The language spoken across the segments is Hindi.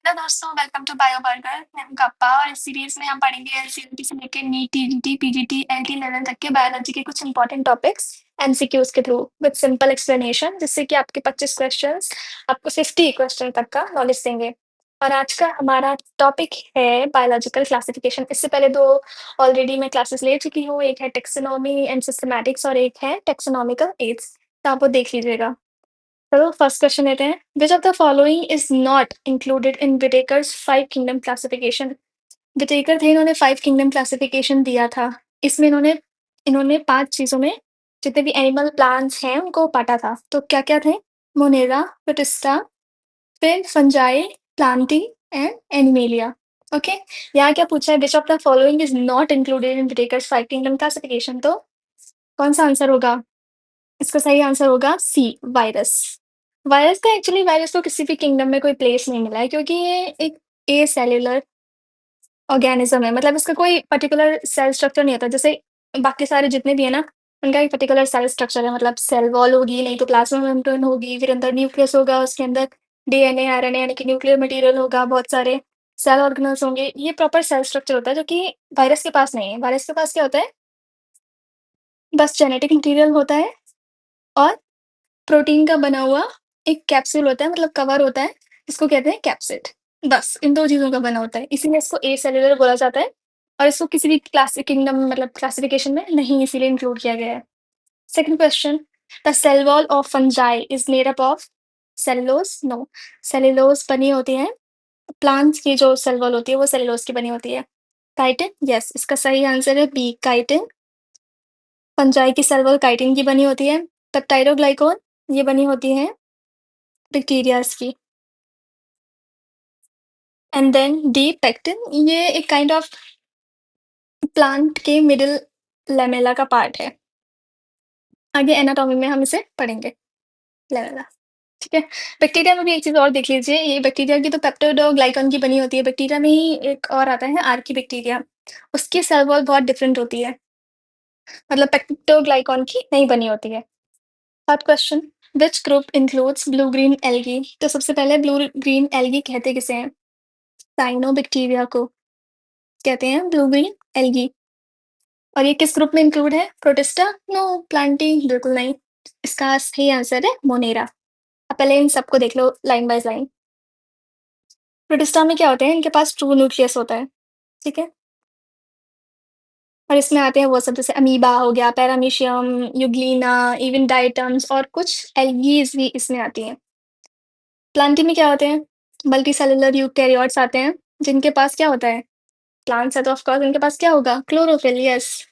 हेलो दोस्तों, वेलकम टू बायो बर्गर। मैं हूं गप्पा और इस सीरीज में हम पढ़ेंगे एलसीएमटी से लेकर NEET, TGT, PGT, LT level तक के बायोलॉजी के कुछ इंपॉर्टेंट टॉपिक्स एमसीक्यूज के थ्रू विद सिंपल एक्सप्लेनेशन, जिससे कि आपके 25 क्वेश्चंस आपको 50 क्वेश्चन तक का नॉलेज देंगे। और आज का हमारा टॉपिक है बायोलॉजिकल क्लासिफिकेशन। इससे पहले दो ऑलरेडी मैं क्लासेस ले चुकी हूँ, एक है टेक्सोनॉमी एंड सिस्टमैटिक्स और एक है टेक्सोनॉमिकल एड्स, तो आप वो देख लीजिएगा। चलो फर्स्ट क्वेश्चन लेते हैं। Which of the following is not included in Whittaker's 5 kingdom classification? Whittaker थे, इन्होंने 5 किंगडम क्लासिफिकेशन दिया था। इसमें इन्होंने इन्होंने 5 चीजों में जितने भी एनिमल प्लांट्स हैं उनको बांटा था। तो क्या क्या थे? मोनेरा, प्रोटिस्टा, फिर fungi, Plantae and animalia. Okay, यहाँ क्या पूछा है? विच of the following is not included in Whittaker's 5 kingdom classification? तो कौन सा आंसर होगा? इसका सही आंसर होगा सी, वायरस। वायरस को किसी भी किंगडम में कोई प्लेस नहीं मिला है, क्योंकि ये एक एसेल्युलर ऑर्गेनिज्म है। मतलब इसका कोई पर्टिकुलर सेल स्ट्रक्चर नहीं होता। जैसे बाकी सारे जितने भी है ना, उनका एक पर्टिकुलर सेल स्ट्रक्चर है। मतलब सेल वॉल होगी, नहीं तो प्लाज्मा मेम्ब्रेन होगी, फिर अंदर न्यूक्लियस होगा, उसके अंदर डीएनए, आरएनए यानी कि न्यूक्लियर मटेरियल होगा, बहुत सारे सेल ऑर्गेनल्स होंगे। ये प्रॉपर सेल स्ट्रक्चर होता है, जो कि वायरस के पास नहीं है। वायरस के पास क्या होता है? बस जेनेटिक मटेरियल होता है और प्रोटीन का बना हुआ एक कैप्सूल होता है, मतलब कवर होता है, जिसको कहते हैं कैप्सिड। बस इन 2 चीज़ों का बना होता है, इसीलिए इसको एसेल्युलर बोला जाता है और इसको किसी भी किंगडम मतलब क्लासिफिकेशन में नहीं इसीलिए इंक्लूड किया गया है। Second question, the cell wall of fungi is made up of cellulose? No, cellulose बनी होती है। प्लांट्स की जो सेल वॉल होती है वो सेलुलोज की बनी होती है। काइटिन, यस, इसका सही आंसर है बी, काइटिन। फंजाई की सेल वॉल काइटिन की बनी होती है। पेप्टाइडोग्लाइकॉन, ये बनी होती है बैक्टीरियाज की। एंड देन डी, पेक्टिन, ये एक काइंड ऑफ प्लांट के मिडिल लेमेला का पार्ट है। आगे एनाटॉमी में हम इसे पढ़ेंगे, लेमेला। ठीक है। बैक्टीरिया में भी एक चीज और देख लीजिए, ये बैक्टीरिया की तो पेप्टिडोग्लाइकन की बनी होती है। बैक्टीरिया में ही एक और आता है आर्की बैक्टीरिया, उसकी सेल वॉल बहुत डिफरेंट होती है, मतलब पेप्टिडोग्लाइकन की नहीं बनी होती है। Third question, which group includes blue green algae? तो सबसे पहले ब्लू ग्रीन एल्गी कहते किसे हैं? साइनोबैक्टीरिया को कहते हैं ब्लू ग्रीन एल्गी। और ये किस ग्रुप में इंक्लूड है? प्रोटिस्टा? नो, प्लांटी बिल्कुल नहीं। इसका सही आंसर है मोनेरा। अब पहले इन सबको देख लो लाइन बाय लाइन। प्रोटिस्टा में क्या होते हैं? इनके पास ट्रू न्यूक्लियस होता है, ठीक है। और इसमें आते हैं वो सब, जैसे अमीबा हो गया, पैरामीशियम, यूग्लिना, इवन डाइटम्स और कुछ एल्गीज भी इसमें आती हैं। प्लांटी में क्या होते हैं? मल्टी सेलुलर यूकैरियोट्स आते हैं, जिनके पास क्या होता है? प्लांट्स है तो ऑफ कोर्स इनके पास क्या होगा? Chlorophyll, yes.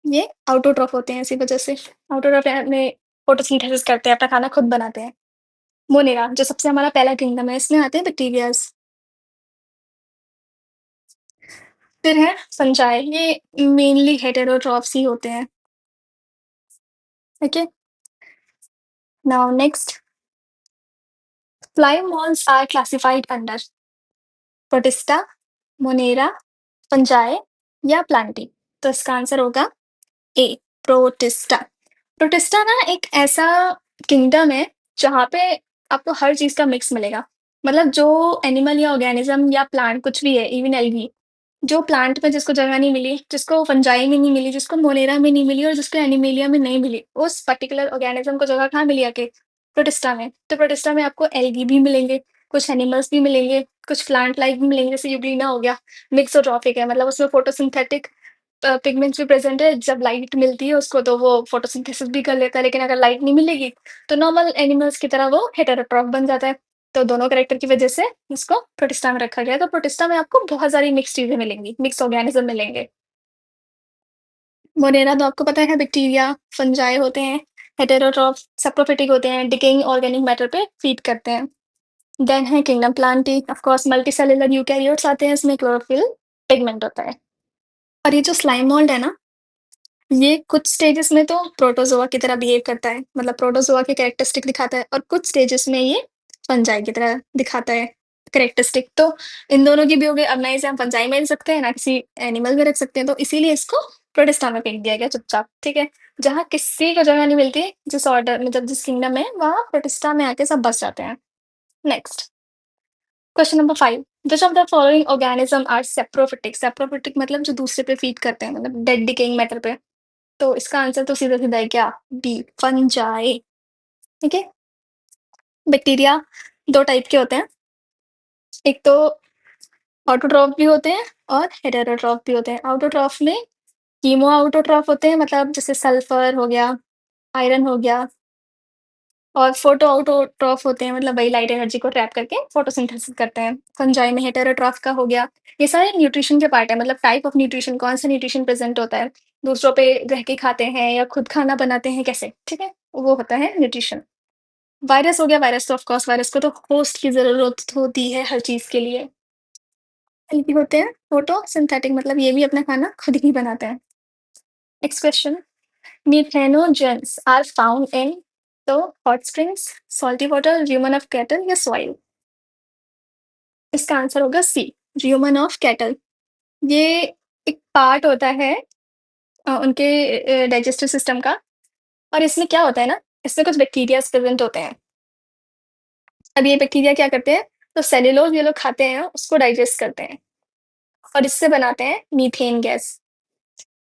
ये ऑटोट्रॉफ होते हैं, इसी वजह से ऑटोट्रॉफ में फोटोसिंथेसिस करते हैं, अपना खाना खुद बनाते हैं। मोनेरा जो सबसे हमारा पहला किंगडम है, इसमें आते हैं बैक्टीरियाज। फिर है फंजाई, ये मेनली हेटेरोट्रॉफ्स ही होते हैं। Okay, now next, fly moulds are classified under Protista, Monera, fungi या प्लांटी? तो इसका आंसर होगा ए, प्रोटिस्टा। प्रोटिस्टा ना एक ऐसा किंगडम है जहाँ पे आपको हर चीज का मिक्स मिलेगा। मतलब जो एनिमल या ऑर्गेनिज्म या प्लांट कुछ भी है, इवन एल्गी, जो प्लांट में जिसको जगह नहीं मिली, जिसको फंजाई में नहीं मिली, जिसको मोनेरा में नहीं मिली और जिसको एनिमेलिया में नहीं मिली, उस पर्टिकुलर ऑर्गेनिज्म को जगह कहाँ मिली आके? प्रोटिस्टा में। तो प्रोटिस्टा में आपको एल्गी भी मिलेंगे, कुछ एनिमल्स भी मिलेंगे, कुछ प्लांट लाइफ भी मिलेंगे, जैसे यूग्लिना हो गया, मिक्सोट्रॉफिक है, मतलब उसमें फोटोसिंथेटिक पिगमेंट्स भी प्रेजेंट है। जब लाइट मिलती है उसको तो वो फोटोसिंथेसिस भी कर लेता है, लेकिन अगर लाइट नहीं मिलेगी तो नॉर्मल एनिमल्स की तरह वो हेटेरोट्रॉफ बन जाता है। तो दोनों कैरेक्टर की वजह से इसको प्रोटिस्टा में रखा गया है। तो प्रोटिस्टा में आपको बहुत सारी मिक्स चीजें मिलेंगी, मिक्स ऑर्गेनिज्म मिलेंगे। मोनेरा तो आपको पता है बैक्टीरिया, फंजाई होते हैं, हेटेरोट्रॉफ, सैप्रोफिटिक होते हैं, डिकेइंग ऑर्गेनिक मैटर पे फीड करते हैं। देन है kingdom Plantae, of course multicellular eukaryotes आते हैं, इसमें क्लोरोफिल पिगमेंट होता है। और ये जो स्लाइम मोल्ड है ना, ये कुछ स्टेजेस में तो प्रोटोजोआ की तरह बिहेव करता है, मतलब प्रोटोजोआ के कैरेक्टरिस्टिक दिखाता है, और कुछ स्टेजेस में ये फंजाई की तरह दिखाता है कैरेक्टरिस्टिक। तो इन दोनों की भी हो गई। अब ना इसे हम फंजाई में रख सकते हैं ना किसी एनिमल में रख सकते हैं, तो इसीलिए इसको प्रोटिस्टा में फेंक दिया गया चुपचाप, ठीक है। जहाँ किसी को जगह नहीं मिलती, जिस ऑर्डर मतलब जिस किंगडम में, वहाँ प्रोटिस्टा में आके सब बस जाते हैं। Next, question number 5, which of the following organism are saprophytic? Saprophytic मतलब जो दूसरे पे फीड करते हैं, मतलब डेड डिकेइंग मैटर पे। तो इसका आंसर तो सीधा-सीधा है क्या? B, fungi. ठीक है? बैक्टीरिया 2 टाइप के होते हैं। एक तो ऑटोट्रॉफ भी होते हैं और हेटेरोट्रॉफ भी होते हैं। ऑटोट्रॉफ में कीमो ऑटोट्रॉफ होते हैं, मतलब जैसे सल्फर हो गया, आयरन हो गया, और फोटो ऑटोट्रॉफ होते हैं, मतलब वही लाइट एनर्जी को ट्रैप करके फोटोसिंथेसिस करते हैं। फंजाई में हेटेरोट्रॉफ का हो गया। ये सारे न्यूट्रिशन के पार्ट है, मतलब टाइप ऑफ न्यूट्रिशन, कौन सा न्यूट्रिशन प्रेजेंट होता है, दूसरों पे रह के खाते हैं या खुद खाना बनाते हैं कैसे, ठीक है, वो होता है न्यूट्रिशन। वायरस हो गया, वायरस तो ऑफ कोर्स वायरस को तो होस्ट की जरूरत होती है हर चीज के लिए। एल्गी होते हैं फोटो सिंथेटिक, मतलब ये भी अपना खाना खुद ही बनाते हैं। Next question, methanogens are found in तो hot springs, salty water, rumen of cattle या soil? इसका आंसर होगा सी, rumen of cattle। ये एक पार्ट होता है उनके डाइजेस्टिव सिस्टम का, और इसमें क्या होता है ना, इसमें कुछ बैक्टीरिया प्रेजेंट होते हैं। अब ये बैक्टीरिया क्या करते हैं, तो सेल्यूलोज ये लोग खाते हैं, उसको डाइजेस्ट करते हैं और इससे बनाते हैं मीथेन गैस।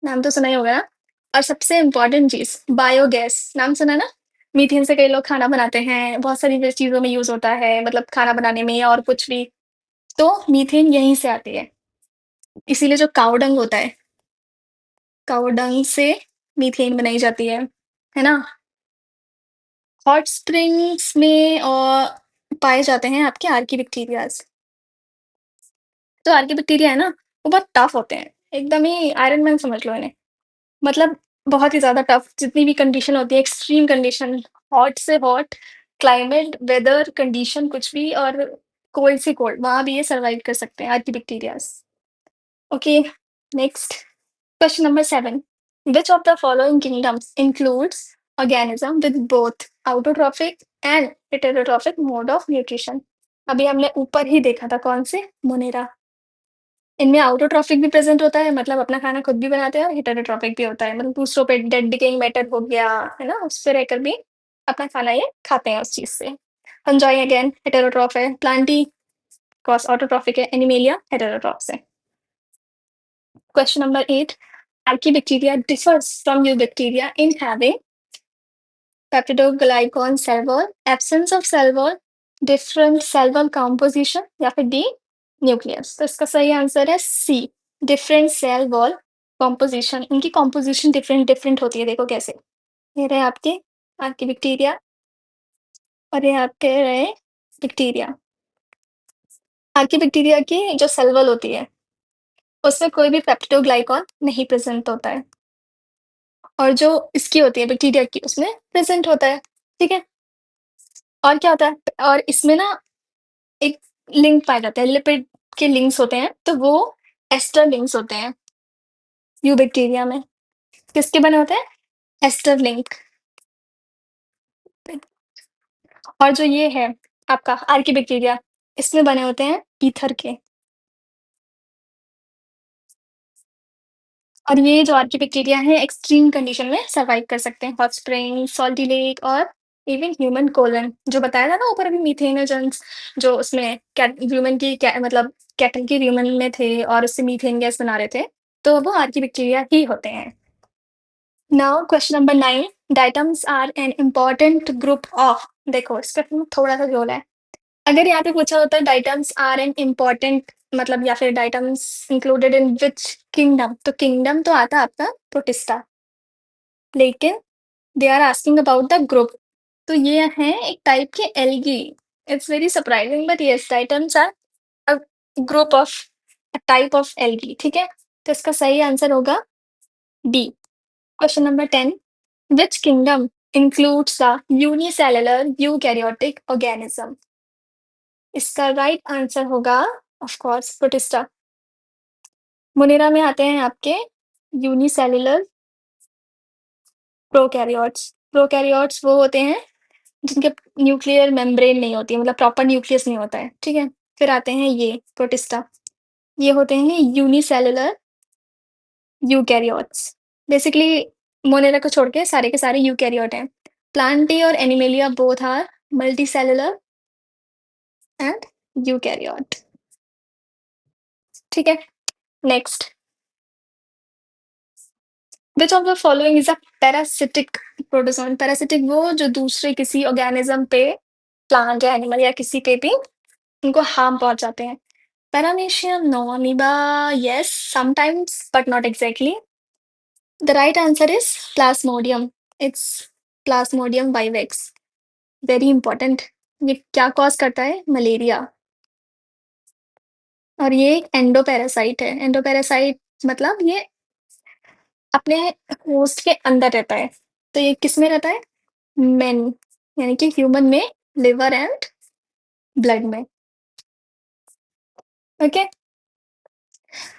नाम तो सुना ही होगा ना। और सबसे इम्पोर्टेंट चीज बायोगैस, नाम सुना ना। मीथेन से कई लोग खाना बनाते हैं, बहुत सारी चीजों में यूज होता है, मतलब खाना बनाने में या और कुछ भी। तो मीथेन यहीं से आती है। इसीलिए जो कावडंग होता है, कावडंग से मीथेन बनाई जाती है ना। हॉट स्प्रिंग्स में और पाए जाते हैं आपके आर्कीबैक्टीरियाज। तो आर्कीबैक्टीरिया है ना, वो बहुत टफ होते हैं, एकदम ही आयरन मैन समझ लो इन्हें। मतलब बहुत ही ज़्यादा टफ, जितनी भी कंडीशन होती है, एक्सट्रीम कंडीशन, हॉट से हॉट क्लाइमेट, वेदर कंडीशन कुछ भी, और कोल्ड से कोल्ड, वहाँ भी ये सर्वाइव कर सकते हैं archaebacterias. Okay, next question number 7, which of the following kingdoms includes organism with both autotrophic and heterotrophic mode of nutrition? अभी हमने ऊपर ही देखा था, कौन से, मोनेरा। इनमें ऑटोट्रॉफिक भी प्रेज़ेंट होता है, मतलब अपना खाना खुद भी बनाते हैं, और हेटेरोट्रॉफिक भी होता है, मतलब दूसरों पे डेड डिकेइंग मैटर हो गया, है ना? उस पे रहकर भी अपना खाना ये खाते हैं उस चीज़ से। फंजाई अगेन हेटेरोट्रॉफ है, प्लांटी क्रॉस ऑटोट्रॉफिक है, एनिमेलिया हेटेरोट्रॉफ्स है। Question number 8, Archaebacteria differs from Eubacteria in having peptidoglycan cell wall, absence of cell wall, different cell wall composition या फिर डी न्यूक्लियस। तो इसका सही आंसर है सी, डिफरेंट सेल वॉल कॉम्पोजिशन। इनकी कॉम्पोजिशन डिफरेंट डिफरेंट होती है, देखो कैसे। ये रहे आपके आपकी बैक्टीरिया, और ये आपके रहे बैक्टीरिया। आपकी बैक्टीरिया की जो सेल वॉल होती है, उसमें कोई भी पेप्टिडोग्लाइकॉन नहीं प्रेजेंट होता है, और जो इसकी होती है बैक्टीरिया की, उसमें प्रेजेंट होता है। ठीक है, और क्या होता है, और इसमें ना एक लिंक पाए जाते हैं, लिपिड के लिंक्स होते हैं, तो वो एस्टर लिंक्स होते हैं यूबैक्टीरिया में। किसके बने होते हैं? Ester link. और जो ये है आपका आर्कीबैक्टीरिया, इसमें बने होते हैं ईथर के। और ये जो आर्कीबैक्टीरिया है एक्सट्रीम कंडीशन में सर्वाइव कर सकते हैं, हॉट स्प्रिंग, सॉल्टी लेक, और इवन ह्यूमन कोलन, जो बताया था ना ऊपर अभी, मीथेनोजेंस, जो उसमें ह्यूमन की मतलब कैटल के ह्यूमन में थे और उससे मीथेन गैस बना रहे थे, तो वो आर्कीबैक्टीरिया ही होते हैं। Now question number 9, diatoms are an important group of, देखो इसका थोड़ा सा झोल है। अगर यहाँ पे पूछा होता है डाइटम्स आर एन इम्पॉर्टेंट, मतलब या फिर diatoms included in which kingdom, तो किंगडम तो आता आपका प्रोटिस्टा, लेकिन they are asking about the group, तो ये है एक टाइप के algae. It's very surprising but yes, diatoms are a group of, a type of algae. ठीक है, तो इसका सही आंसर होगा D. Question number 10, which kingdom includes the unicellular eukaryotic organism? इसका राइट आंसर होगा ऑफ कोर्स प्रोटिस्टा। मोनेरा में आते हैं आपके यूनिसेल्युलर प्रोकैरियोट्स। प्रोकैरियोट्स वो होते हैं जिनके न्यूक्लियर मेम्ब्रेन नहीं होती है, मतलब प्रॉपर न्यूक्लियस नहीं होता है, ठीक है। फिर आते हैं ये प्रोटिस्टा, ये होते हैं यूनिसेल्युलर यूकैरियोट्स। बेसिकली मोनेरा को छोड़ के सारे यूकैरियोट हैं। प्लांटी और Animalia both are multicellular and eukaryote. ठीक है, next. Which of the following is a parasitic protozoan? Parasitic वो जो दूसरे किसी ऑर्गेनिज्म पे, प्लांट या एनिमल या किसी पे भी उनको हार्म पहुंचाते हैं। Paramecium, no. Amoeba, yes sometimes but not exactly. The right answer is plasmodium. It's plasmodium vivax. Very important. ये क्या कॉज करता है? मलेरिया। और ये एक एंडोपैरासाइट है। एंडोपैरासाइट मतलब ये अपने होस्ट के अंदर रहता है। तो ये किस में रहता है? मेन, यानी कि ह्यूमन में, लिवर एंड ब्लड में। ओके।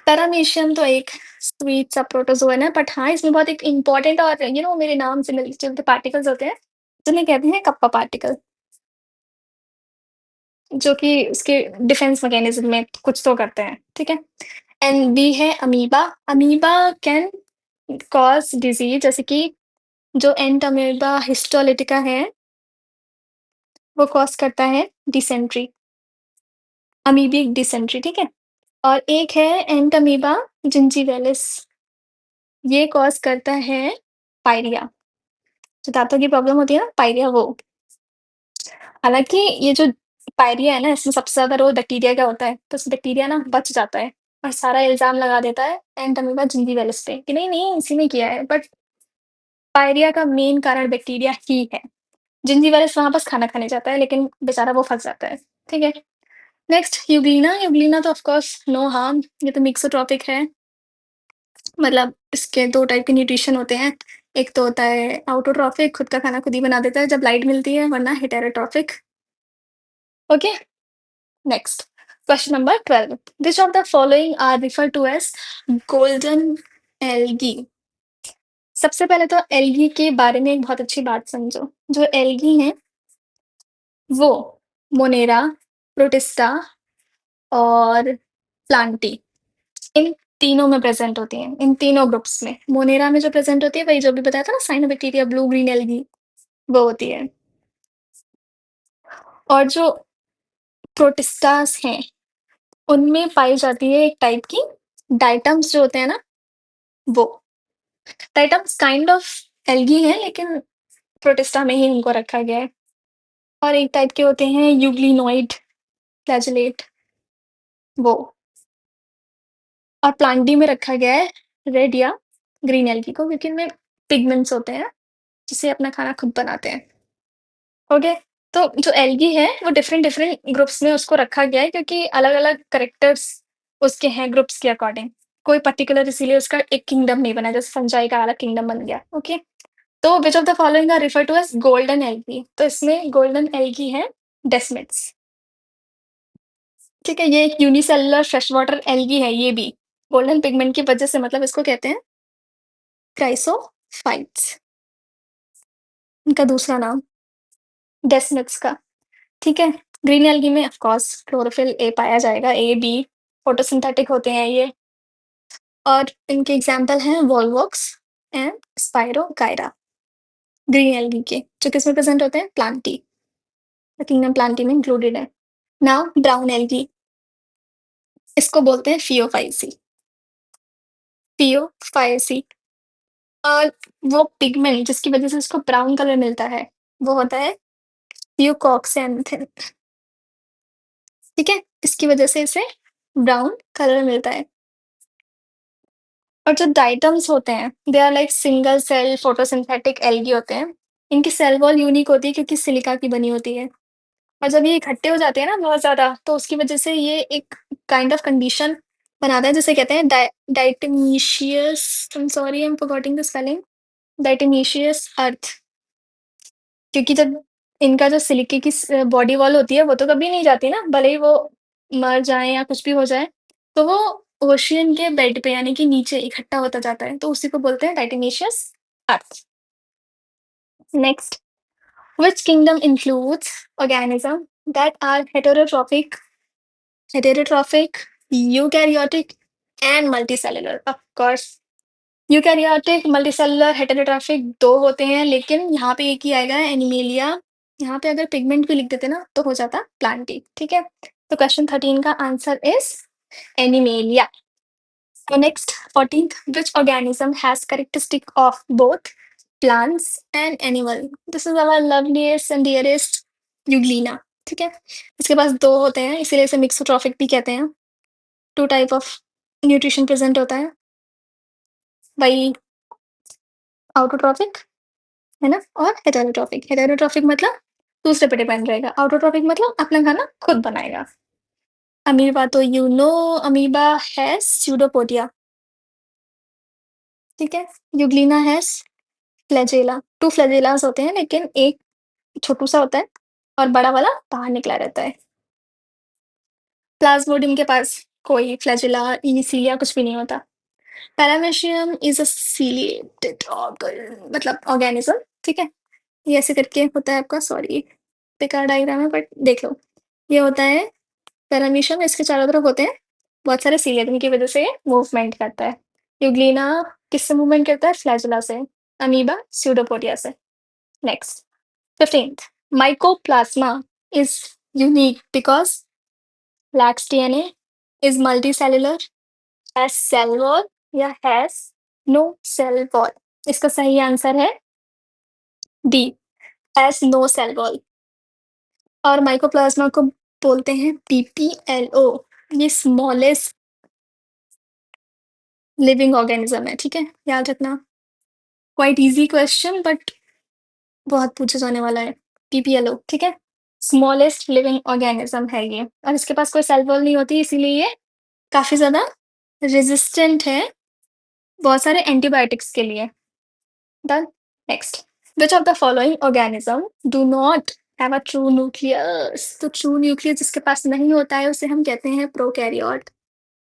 पैरामीशियम तो एक स्वीट सा प्रोटोजोन है, बट हाँ इसमें बहुत एक इंपॉर्टेंट और मेरे नाम से मिलते जुलते पार्टिकल्स होते हैं, जिन्हें कहते हैं कप्पा पार्टिकल, जो कि उसके डिफेंस मैकेनिज्म में कुछ तो करते हैं। ठीक है। एंड बी है amoeba. Amoeba can cause disease, जैसे कि जो एंट अमीबा हिस्टोलिटिका है वो कॉज करता है डिसेंट्री, अमीबिक डिसेंट्री। ठीक है। और एक है एंट अमीबा जिंजीवेलिस, ये कॉज करता है पायरिया, जो दांतों की प्रॉब्लम होती है ना, पायरिया वो। हालांकि ये जो पायरिया है ना, इसमें सबसे ज्यादा रोल बैक्टीरिया का होता है, तो इस बैक्टीरिया ना बच जाता है और सारा इल्जाम लगा देता है एंट अमीबा जिंजीवेलिस पे कि नहीं नहीं इसी ने किया है, बट पायरिया का मेन कारण बैक्टीरिया ही है। जिंजीवेलिस वहां बस खाना खाने जाता है, लेकिन बेचारा वो फंस जाता है। ठीक है। Next Euglena. यूग्लिना तो ऑफ कोर्स नो हार्म, ये तो मिक्सोट्रॉपिक है, मतलब इसके दो टाइप के न्यूट्रिशन होते हैं। एक तो होता है आउटोट्रॉफिक, खुद का खाना खुद ही बना देता है जब लाइट मिलती है, वरना heterotrophic. Okay. Next, question number 12। Which of the following are refer to as golden algae? सबसे पहले तो एल्गी के बारे में एक बहुत अच्छी बात समझो। जो एल्गी हैं वो मोनेरा, प्रोटिस्टा और प्लांटी, इन तीनों में प्रेजेंट होती हैं। इन तीनों ग्रुप्स में मोनेरा में जो प्रेजेंट होती है वही जो भी बताया था ना, साइनोबैक्टीरिया, ब्लू ग्रीन एल्गी, वो होती है। और जो प्रोटिस्टास हैं उनमें पाई जाती है एक टाइप की डाइटम्स जो होते हैं ना, वो डाइटम्स काइंड ऑफ एल्गी हैं, लेकिन प्रोटिस्टा में ही उनको रखा गया है। और एक टाइप के होते हैं यूग्लिनोइड फ्लैजेलेट, वो। और प्लांटी में रखा गया है रेड या ग्रीन एल्गी को, क्योंकि इनमें पिगमेंट्स होते हैं जिससे अपना खाना खुद बनाते हैं। ओके। तो जो एल्गी है वो डिफरेंट डिफरेंट ग्रुप्स में उसको रखा गया है, क्योंकि अलग अलग करेक्टर्स उसके हैं ग्रुप्स के अकॉर्डिंग। कोई पर्टिकुलर इसीलिए उसका एक किंगडम नहीं बना, जैसे फंजाई का अलग किंगडम बन गया। ओके। तो which of the following are refer to as golden algae? तो इसमें गोल्डन एल्गी है डेस्मिड्स। ठीक है। ये एक यूनिसेलुलर फ्रेश वाटर एल्गी है, ये भी गोल्डन पिगमेंट की वजह से, मतलब इसको कहते हैं क्राइसोफाइट्स, इनका दूसरा नाम डेस्मिड्स का। ठीक है। ग्रीन एल्गी में ऑफ कोर्स क्लोरोफिल ए पाया जाएगा, ए बी, फोटोसिंथेटिक होते हैं ये। और इनके एग्जाम्पल हैं Volvox and spirogyra, green algae के, जो किसमें प्रेजेंट होते हैं? प्लांटी, किंगडम प्लांटी में इंक्लूडेड है। नाउ ब्राउन एल्गी, इसको बोलते हैं फियोफाइसी, फियोफाइसी। और वो पिगमेंट जिसकी वजह से इसको ब्राउन कलर मिलता है वो होता है ल्यूकोक्सैंथिन। ठीक है। इसकी वजह से इसे ब्राउन कलर मिलता है। और जो डाइटम्स होते हैं they are like single cell photosynthetic algae होते हैं। इनकी सेल वॉल यूनिक होती है क्योंकि सिलिका की बनी होती है। और जब ये इकट्ठे हो जाते हैं ना बहुत ज्यादा, तो उसकी वजह से ये एक काइंड ऑफ कंडीशन बनाता है जिसे कहते हैं diatomaceous, I am sorry I am forgetting the spelling, diatomaceous earth. क्योंकि जब इनका जो सिलिके की बॉडी वॉल होती है वो तो कभी नहीं जाती ना, भले ही वो मर जाए या कुछ भी हो जाए, तो वो ओशियन के बेड पे यानी कि नीचे इकट्ठा होता जाता है, तो उसी को बोलते हैं diatomaceous earth. Next, which kingdom includes organism that are heterotrophic, eukaryotic and multicellular? Of course eukaryotic, multicellular, heterotrophic दो होते हैं, लेकिन यहाँ पे एक ही आएगा एनिमेलिया। यहाँ पे अगर पिगमेंट भी लिख देते ना तो हो जाता प्लांटी। ठीक है। तो क्वेश्चन 13 का answer is animalia. So next 14th, which organism has characteristic of both plants and animal? This is our loveliest and dearest Euglena. ठीक है, इसके पास दो होते हैं इसीलिए इसे मिक्सोट्रॉफिक भी कहते हैं. Two type of nutrition present होता है, वही आउटोट्रॉफिक है ना, और हेटेरोट्रॉफिक. हेटेरोट्रॉफिक मतलब दूसरे पे डिपेंड रहेगा, आउटोट्रॉफिक मतलब अपना खाना खुद बनाएगा. अमीबा तो यू नो, अमीबा है स्यूडोपोडिया. ठीक है, यूग्लिना है फ्लैजेला. टू फ्लैजेलास होते हैं लेकिन एक छोटू सा होता है और बड़ा वाला बाहर निकला रहता है. प्लाज्मोडियम के पास कोई फ्लैजेला इनिसिया कुछ भी नहीं होता. Paramecium is a ciliated organ मतलब ऑर्गेनिज्म. ठीक है, ये ऐसे करके होता है आपका, सॉरी बेकार डायग्राम है बट देख लो. ये होता है पैरामीशियम, इसके चारों तरफ होते हैं बहुत सारे सीलिया जिनकी वजह से ये मूवमेंट करता है. यूग्लिना किससे मूवमेंट करता है? फ्लैजुला से. अमीबा स्यूडोपोडिया से. Next 15th, mycoplasma is unique because lacks DNA, is multicellular, has cell wall या has no cell wall. इसका सही आंसर है D, has no cell wall. और माइकोप्लाज्मा को बोलते हैं पीपीएलओ. ये स्मॉलेस्ट लिविंग ऑर्गेनिज्म है. ठीक है, याद रखना. क्वाइट इजी क्वेश्चन बट बहुत पूछे जाने वाला है. पीपीएलओ. ठीक है, स्मॉलेस्ट लिविंग ऑर्गेनिज्म है ये, और इसके पास कोई सेल वॉल नहीं होती इसीलिए ये काफी ज्यादा रेजिस्टेंट है बहुत सारे एंटीबायोटिक्स के लिए. Done. Next, which of the following organism do not have a true nucleus? तो ट्रू न्यूक्लियस जिसके पास नहीं होता है उसे हम कहते हैं प्रोकैरियोट.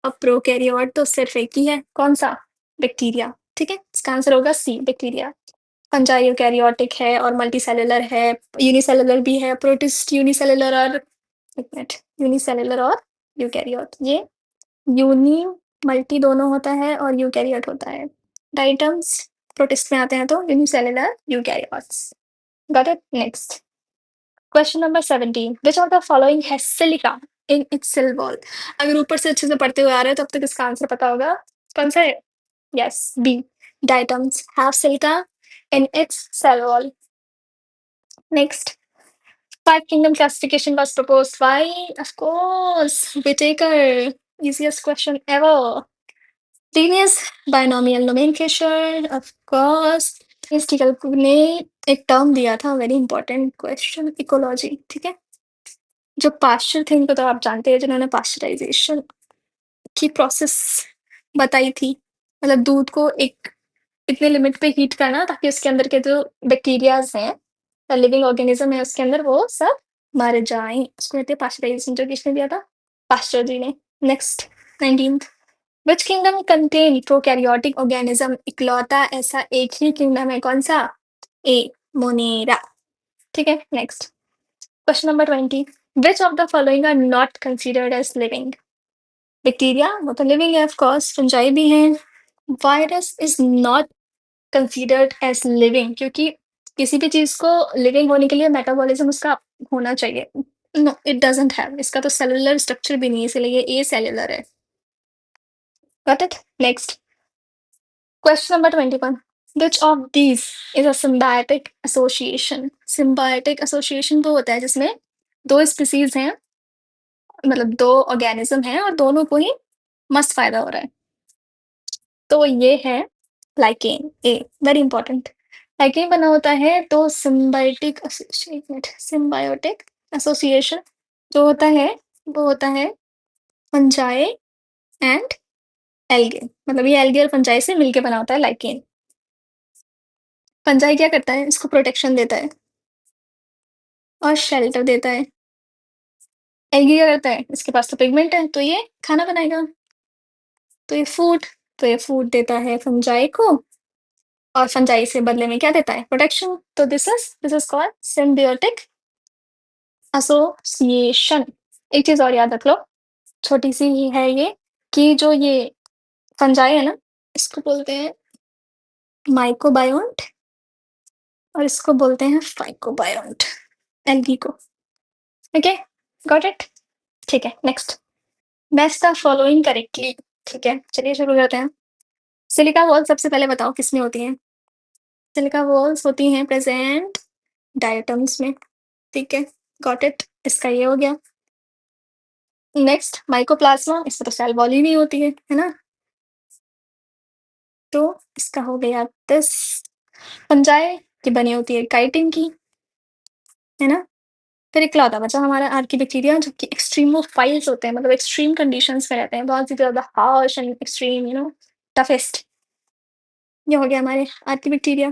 अब प्रोकैरियोट तो सिर्फ एक ही है, कौन सा? बैक्टीरिया. ठीक है, इसका आंसर होगा सी, बैक्टीरिया. फंजाई यूकैरियोटिक है और मल्टीसेलुलर है, यूनिसेलुलर भी है, प्रोटिस्ट यूनिसेलुलर और एक मिनट, यूनिसेलुलर और यूकैरियोट. ये यूनी मल्टी दोनों होता है और यूकैरियोट होता है. डाइटम्स प्रोटिस्ट में आते हैं तो unicellular eukaryotes. Got it. Next question number 17, which of the following has silica in its cell wall? अगर ऊपर से अच्छे से पढ़ते हुए आ रहे हो तब तक इसका आंसर पता होगा. कौन सा है? Yes, B, diatoms have silica in its cell wall. Next, five kingdom classification was proposed by, of course, Whitaker. Easiest question ever. Lineage binomial nomenclature, of course. Statistical ने एक टर्म दिया था, वेरी इंपॉर्टेंट क्वेश्चन, इकोलॉजी. ठीक है, जो पाश्चर थे इनको तो आप जानते हैं, जिन्होंने पाश्चराइजेशन की प्रोसेस बताई थी. मतलब दूध को एक इतने लिमिट पे हीट करना ताकि उसके अंदर के जो बैक्टीरियाज हैं, लिविंग ऑर्गेनिज्म है उसके अंदर, वो सब मर जाएं. उसको कहते हैं पाश्चराइजेशन. जो किसने दिया था? पास्टर जी ने. Next 19th, which kingdom contain prokaryotic organism? इकलौता ऐसा एक ही किंगडम है, कौन सा? A, Monera. ठीक है, next question number 20, which of the following are not considered as living? Bacteria वो तो लिविंग है, ऑफ कोर्स. फंजाई भी हैं. Virus is not considered as living क्योंकि किसी भी चीज को लिविंग होने के लिए मेटाबॉलिज्म उसका होना चाहिए. No, it doesn't have. इसका तो सेलुलर स्ट्रक्चर भी नहीं है इसलिए ये ए सेलुलर है. Got it. Next question number 21, which of these is a symbiotic association? symbiotic association वो होता है जिसमें दो स्पीसीज हैं, मतलब दो ऑर्गेनिज्म हैं और दोनों को ही मस्त फायदा हो रहा है. तो ये है लाइकेन. ए, वेरी इंपॉर्टेंट. लाइकेन बना होता है तो सिम्बायोटिक एसोसिएशन जो होता है वो होता है फंजाई एंड एल्गे. मतलब ये एल्गे और फंजाई से मिलके बना होता है लाइकेन. फंजाई क्या करता है? इसको प्रोटेक्शन देता है और शेल्टर देता है. एल्गे क्या करता है? इसके पास तो पिगमेंट है तो ये खाना बनाएगा. तो ये फूड, तो ये फूड देता है फंजाई को और फंजाई से बदले में क्या देता है? प्रोटेक्शन. तो this is called symbiotic association. एक चीज और याद रख लो, छोटी सी ही है ये, कि जो ये फंजाई है ना, इसको बोलते हैं माइकोबायोन्ट और इसको बोलते हैं फाइकोबायोन्ट, एल्गी को. Okay, got it. ठीक है, next. Match the following correctly. ठीक है, चलिए शुरू करते हैं। सिलिका वॉल सबसे पहले बताओ किसमें होती हैं? सिलिका वॉल्स होती हैं प्रेज़ेंट डायटम्स में। ठीक है, गॉट इट। इसका ये हो गया। नेक्स्ट माइकोप्लाज़्मा, इसमें तो सेल वॉल ही नहीं होती है ना? तो इसका हो गया दिस। फंजाई की बनी होती है काइटिन की, है ना? फिर इकलौता बचा हमारा आर्किबैक्टीरिया जो कि एक्सट्रीमोफाइल्स होते हैं, मतलब एक्सट्रीम कंडीशंस में रहते हैं, बहुत ही ज़्यादा हार्श एंड एक्सट्रीम टफेस्ट। ये हो गया हमारे आर्किबैक्टीरिया।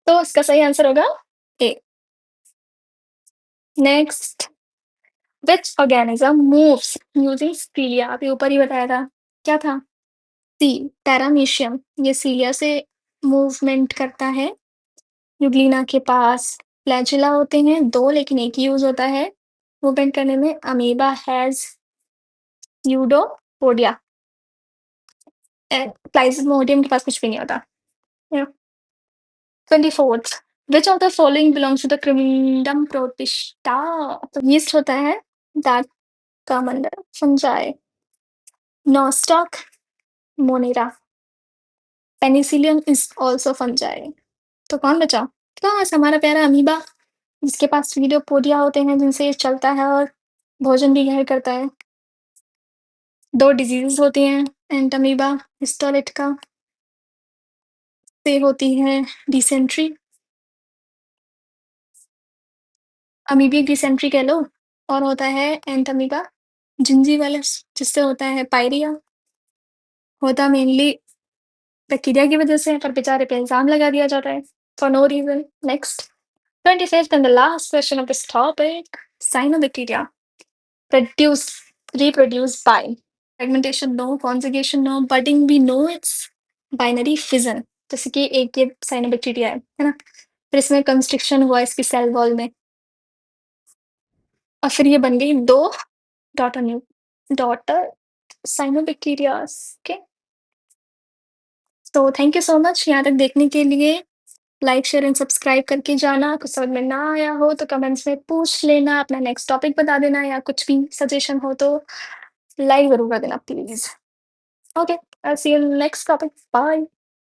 तो इसका सही आंसर होगा A. Next, which organism moves using cilia? अभी ऊपर ही बताया था, क्या था? C, paramecium. ये सीलिया से मूवमेंट करता है। यूग्लिना के पास फ्लैजिला होते हैं 2, लेकिन एक ही यूज़ होता है मूवमेंट करने में। Amoeba has यूडोपोडिया। प्लाज्मोडियम के पास कुछ भी नहीं होता। या 24th, which of the following belongs to the kingdom protista? तो यीस्ट होता है दैट का मंडल fungi. Nostoc, monera, penicillium is also fungi. तो कौन बचा? बस हमारा प्यारा अमीबा, जिसके पास वीडियोपोडिया होते हैं जिनसे ये चलता है और भोजन भी ग्रहण करता है। 2 डिजीज़ेज़ होती हैं एंटामीबा हिस्टोलिटिका से होती है डिसेंट्री, अमीबिक डिसेंट्री कह लो, और होता है एंटामीबा जिंजीवैलिस जिससे होता है पायरिया। होता मेनली बैक्टीरिया की वजह से, पर बेचारे पे इल्ज़ाम लगा दिया जाता है for no reason. Next, 25th and the last question of this topic, cyanobacteria produce reproduce by fragmentation no, conjugation no, budding we know it's binary fission। जैसे कि एक ये साइनोबैक्टीरिया है ना? फिर इसमें कंस्ट्रिक्शन हुआ इसकी सेल वॉल में, और फिर ये बन गई 2 डॉटर साइनोबैक्टीरियाज। ओके, तो थैंक यू सो मच यहाँ तक देखने के लिए। लाइक शेयर एंड सब्सक्राइब करके जाना। कुछ समझ में ना आया हो तो कमेंट्स में पूछ लेना, अपना नेक्स्ट टॉपिक बता देना, या कुछ भी सजेशन हो तो लाइक जरूर कर देना please. Okay, I see you next topic, bye.